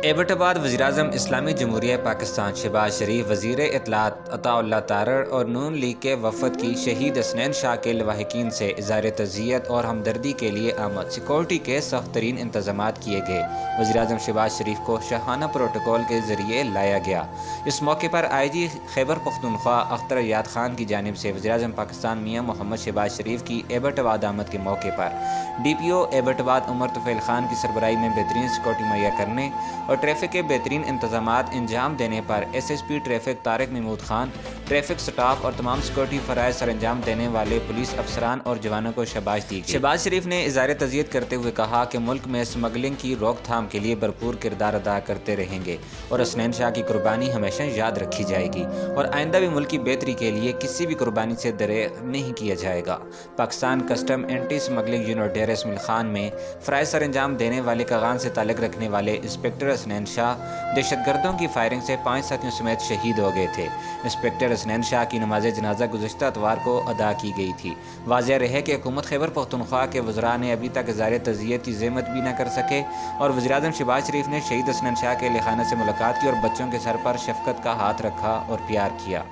Abbott آباد وزیراعظم اسلامی جمہوریہ پاکستان شہباز شریف، وزیر اطلاعات عطا اللہ تارڑ اور نون لیگ کے وفد کی شہید حسنین شاہ کے لواحقین سے اظہار تعزیت اور ہمدردی کے لیے آمد۔ سیکورٹی کے سخت ترین انتظامات کیے گئے۔ وزیراعظم شہباز شریف کو شاہانہ پروٹوکول کے ذریعے لایا گیا۔ اس موقع پر آئی جی خیبر پختونخوا اختر ایاد خان کی جانب سے وزیراعظم پاکستان میاں محمد شہباز شریف کی ایبٹ آباد آمد کے موقع پر ڈی پی او ایبٹ آباد عمر طفیل خان کی سربراہی میں بہترین سیکورٹی مہیا کرنے اور ٹریفک کے بہترین انتظامات انجام دینے پر S S P traffic Tariq Mahmood Khan, traffic staff اور تمام سیکورٹی فرائض سر انجام دینے والے پولیس افسران اور جوانوں کو شاباش دی گئی۔ شہباز شریف نے اظہار تعزیت کرتے ہوئے کہا کہ ملک میں اسمگلنگ کی روک تھام کے لیے بھرپور کردار ادا کرتے رہیں گے اور حسنین شاہ کی قربانی ہمیشہ یاد رکھی جائے گی اور آئندہ بھی ملک کی بہتری کے لیے کسی بھی قربانی سے دریغ نہیں کیا جائے گا۔ Pakistan custom anti smuggling unit Dera Ismail Khan میں فرائض سر انجام دینے والے کاغان سے تعلق رکھنے والے انسپکٹر حسنین شاہ دہشت گردوں کی فائرنگ سے 5 ساتھیوں سمیت شہید ہو گئے تھے۔ انسپکٹر حسنین شاہ کی نماز جنازہ گزشتہ اتوار کو ادا کی گئی تھی۔ واضح رہے کہ حکومت خیبر پختونخوا کے وزراء نے ابھی تک اظہار تعزیت کی زحمت بھی نہ کر سکے اور وزیراعظم شہباز شریف نے شہید حسنین شاہ کے اہل خانہ سے ملاقات کی اور بچوں کے سر پر شفقت کا ہاتھ رکھا اور پیار کیا۔